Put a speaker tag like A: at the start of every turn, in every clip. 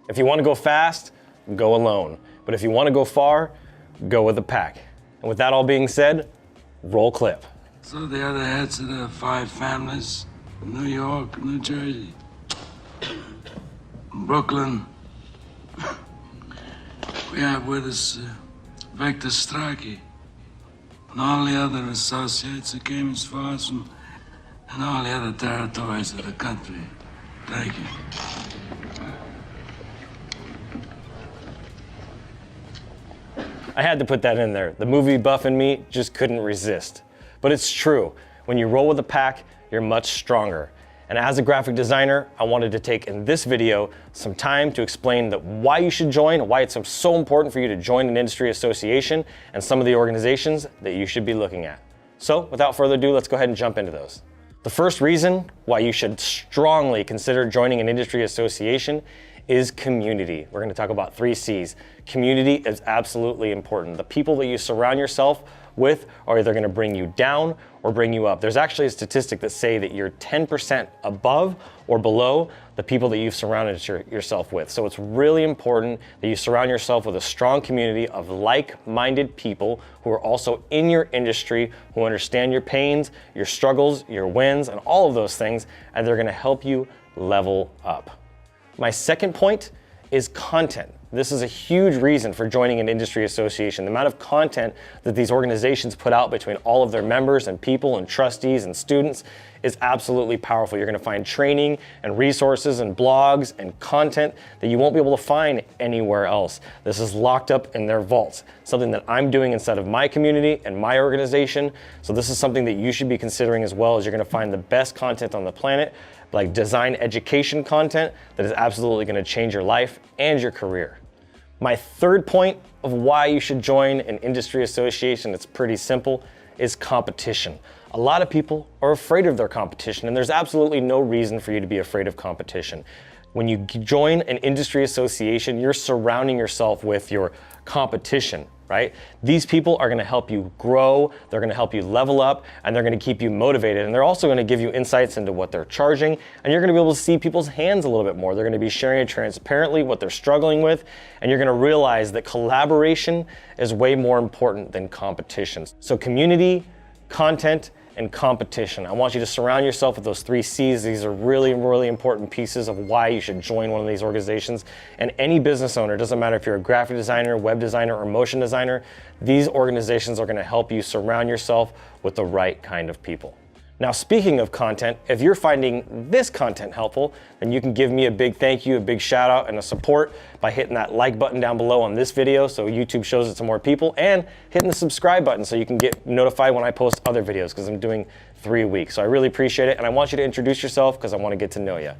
A: If you want to go fast, go alone. But if you want to go far, go with a pack. And with that all being said, roll clip.
B: So the other heads of the 5 families, New York, New Jersey, Brooklyn. We have with us Victor Strachey and all the other associates that came as far as from, and all the other territories of the country. Thank you.
A: I had to put that in there. The movie buff in me just couldn't resist. But it's true. When you roll with a pack, you're much stronger. And as a graphic designer, I wanted to take in this video some time to explain why you should join, why it's so important for you to join an industry association, and some of the organizations that you should be looking at. So without further ado, let's go ahead and jump into those. The first reason why you should strongly consider joining an industry association is community. We're going to talk about 3 C's. Community is absolutely important. The people that you surround yourself with are either going to bring you down or bring you up. There's actually a statistic that say that you're 10% above or below the people that you've surrounded yourself with. So it's really important that you surround yourself with a strong community of like-minded people who are also in your industry, who understand your pains, your struggles, your wins, and all of those things, and they're going to help you level up. My second point is content. This is a huge reason for joining an industry association. The amount of content that these organizations put out between all of their members and people and trustees and students is absolutely powerful. You're going to find training and resources and blogs and content that you won't be able to find anywhere else. This is locked up in their vaults, something that I'm doing inside of my community and my organization. So this is something that you should be considering as well, as you're going to find the best content on the planet, like design education content that is absolutely going to change your life and your career. My third point of why you should join an industry association, it's pretty simple, is competition. A lot of people are afraid of their competition, and there's absolutely no reason for you to be afraid of competition. When you join an industry association, you're surrounding yourself with your competition, right? These people are going to help you grow, they're going to help you level up, and they're going to keep you motivated. And they're also going to give you insights into what they're charging, and you're going to be able to see people's hands a little bit more. They're going to be sharing transparently what they're struggling with, and you're going to realize that collaboration is way more important than competition. So community, content, and competition. I want you to surround yourself with those 3 C's. These are really, really important pieces of why you should join one of these organizations. And any business owner, doesn't matter if you're a graphic designer, web designer, or motion designer, these organizations are going to help you surround yourself with the right kind of people. Now, speaking of content, if you're finding this content helpful, then you can give me a big thank you, a big shout out, and a support by hitting that like button down below on this video so YouTube shows it to more people, and hitting the subscribe button so you can get notified when I post other videos, because I'm doing 3 a week. So I really appreciate it, and I want you to introduce yourself because I want to get to know you.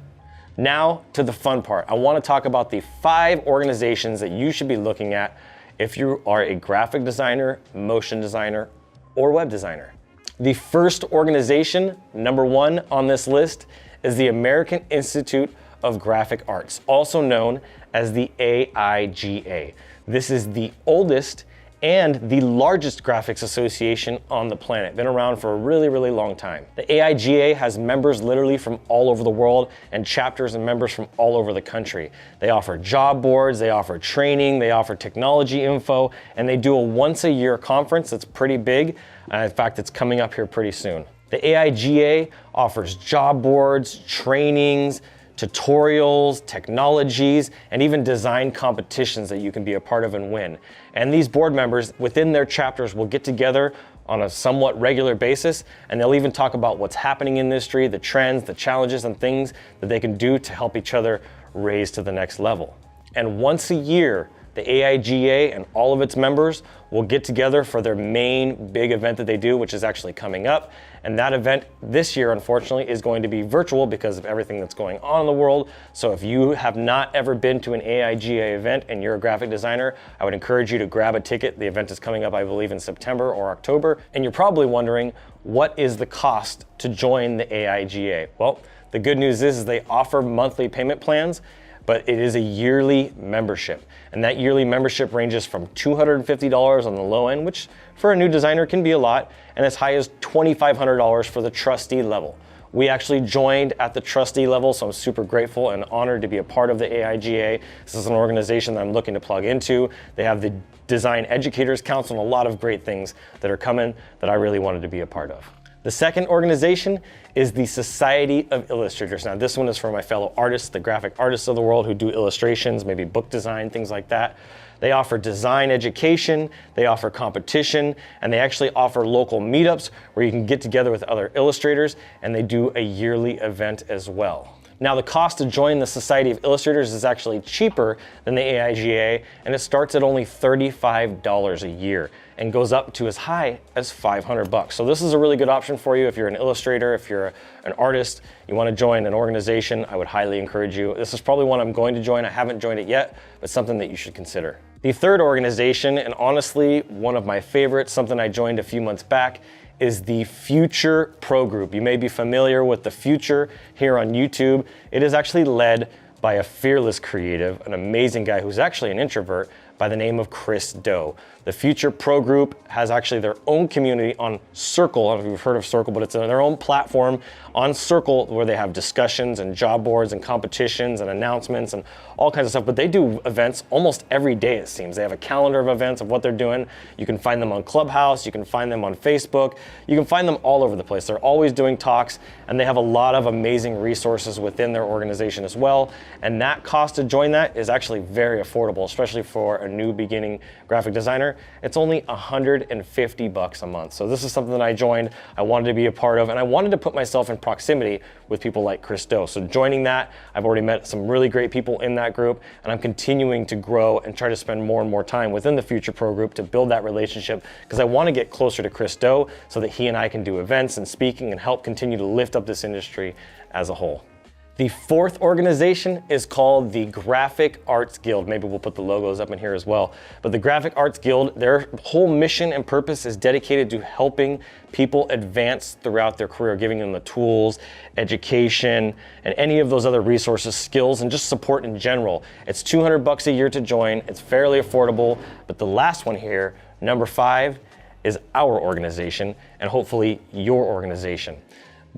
A: Now to the fun part. I want to talk about the 5 organizations that you should be looking at if you are a graphic designer, motion designer, or web designer. The first organization, number 1 on this list, is the American Institute of Graphic Arts, also known as the AIGA. This is the oldest and the largest graphics association on the planet. Been around for a really, really long time. The AIGA has members literally from all over the world and chapters and members from all over the country. They offer job boards, they offer training, they offer technology info, and they do a once-a-year conference that's pretty big. In fact, it's coming up here pretty soon. The AIGA offers job boards, trainings, tutorials, technologies, and even design competitions that you can be a part of and win. And these board members within their chapters will get together on a somewhat regular basis, and they'll even talk about what's happening in the industry, the trends, the challenges, and things that they can do to help each other raise to the next level. And once a year, the AIGA and all of its members will get together for their main big event that they do, which is actually coming up. And that event this year, unfortunately, is going to be virtual because of everything that's going on in the world. So if you have not ever been to an AIGA event and you're a graphic designer, I would encourage you to grab a ticket. The event is coming up, I believe, in September or October. And you're probably wondering, what is the cost to join the AIGA? Well, the good news is they offer monthly payment plans, but it is a yearly membership. And that yearly membership ranges from $250 on the low end, which for a new designer can be a lot, and as high as $2,500 for the trustee level, We actually joined at the trustee level, so I'm super grateful and honored to be a part of the AIGA. This is an organization that I'm looking to plug into. They have the Design Educators Council and a lot of great things that are coming that I really wanted to be a part of. The second organization is the Society of Illustrators. Now this one is for my fellow artists, the graphic artists of the world who do illustrations, maybe book design, things like that. They offer design education, they offer competition, and they actually offer local meetups where you can get together with other illustrators, and they do a yearly event as well. Now the cost to join the Society of Illustrators is actually cheaper than the AIGA, and it starts at only $35 a year and goes up to as high as $500. So this is a really good option for you if you're an illustrator, if you're an artist, you want to join an organization, I would highly encourage you. This is probably one I'm going to join. I haven't joined it yet, but something that you should consider. The third organization, and honestly, one of my favorites, something I joined a few months back, is the Futur Pro Group. You may be familiar with the Futur here on YouTube. It is actually led by a fearless creative, an amazing guy who's actually an introvert by the name of Chris Do. The Futur Pro Group has actually their own community on Circle. I don't know if you've heard of Circle, but it's their own platform on Circle where they have discussions and job boards and competitions and announcements and all kinds of stuff. But they do events almost every day, it seems. They have a calendar of events of what they're doing. You can find them on Clubhouse, you can find them on Facebook, you can find them all over the place. They're always doing talks, and they have a lot of amazing resources within their organization as well. And that cost to join that is actually very affordable, especially for a new beginning graphic designer. It's only $150 a month. So this is something that I joined, I wanted to be a part of, and I wanted to put myself in proximity with people like Chris Do. So joining that, I've already met some really great people in that group, and I'm continuing to grow and try to spend more and more time within the Futur Pro Group to build that relationship, because I want to get closer to Chris Do so that he and I can do events and speaking and help continue to lift up this industry as a whole. The fourth organization is called the Graphic Arts Guild. Maybe we'll put the logos up in here as well. But the Graphic Arts Guild, their whole mission and purpose is dedicated to helping people advance throughout their career, giving them the tools, education, and any of those other resources, skills, and just support in general. It's $200 a year to join. It's fairly affordable. But the last one here, number 5, is our organization, and hopefully your organization.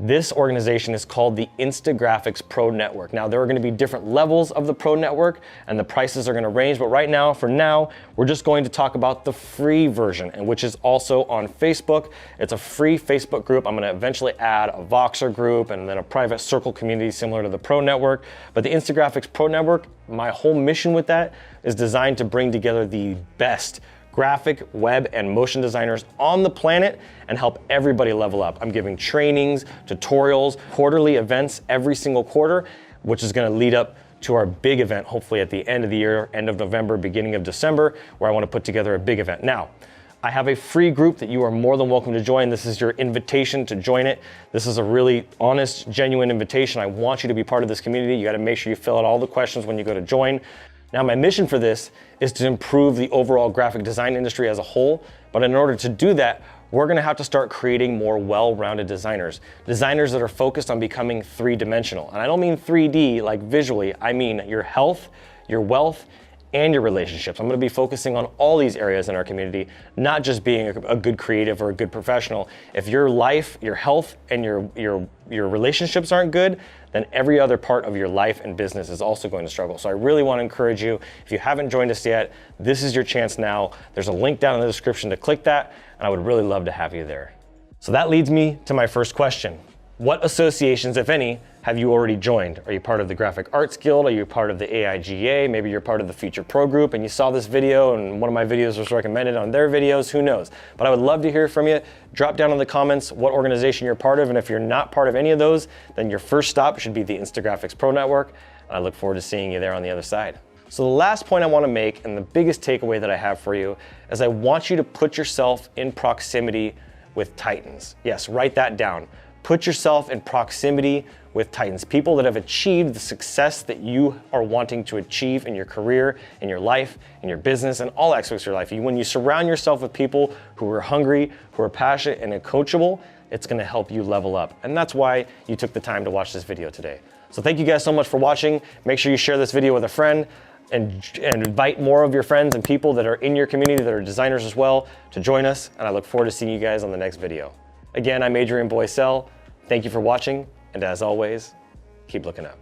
A: This organization is called the Instagraphics Pro Network. Now, there are going to be different levels of the Pro Network, and the prices are going to range, but right now, for now, we're just going to talk about the free version, and which is also on Facebook. It's a free Facebook group. I'm going to eventually add a Voxer group and then a private Circle community similar to the Pro Network. But the Instagraphics Pro Network, my whole mission with that is designed to bring together the best graphic, web, and motion designers on the planet and help everybody level up. I'm giving trainings, tutorials, quarterly events every single quarter, which is going to lead up to our big event, hopefully at the end of the year, end of November, beginning of December, where I want to put together a big event. Now, I have a free group that you are more than welcome to join. This is your invitation to join it. This is a really honest, genuine invitation. I want you to be part of this community. You got to make sure you fill out all the questions when you go to join. Now, my mission for this is to improve the overall graphic design industry as a whole, but in order to do that, we're gonna have to start creating more well-rounded designers. Designers that are focused on becoming three-dimensional. And I don't mean 3D like visually, I mean your health, your wealth, and your relationships. I'm gonna be focusing on all these areas in our community, not just being a good creative or a good professional. If your life, your health, and your relationships aren't good, then every other part of your life and business is also going to struggle. So I really want to encourage you, if you haven't joined us yet, this is your chance now. There's a link down in the description to click that, and I would really love to have you there. So that leads me to my first question. What associations, if any, have you already joined? Are you part of the Graphic Arts Guild? Are you part of the AIGA? Maybe you're part of the Futur Pro Group and you saw this video and one of my videos was recommended on their videos, who knows? But I would love to hear from you. Drop down in the comments what organization you're part of, and if you're not part of any of those, then your first stop should be the Instagraphics Pro Network, and I look forward to seeing you there on the other side. So the last point I want to make, and the biggest takeaway that I have for you, is I want you to put yourself in proximity with titans. Yes, write that down. Put yourself in proximity with titans, people that have achieved the success that you are wanting to achieve in your career, in your life, in your business, and all aspects of your life. When you surround yourself with people who are hungry, who are passionate, and coachable, it's gonna help you level up. And that's why you took the time to watch this video today. So thank you guys so much for watching. Make sure you share this video with a friend and invite more of your friends and people that are in your community that are designers as well to join us. And I look forward to seeing you guys on the next video. Again, I'm Adrian Boycell. Thank you for watching, And as always, keep looking up.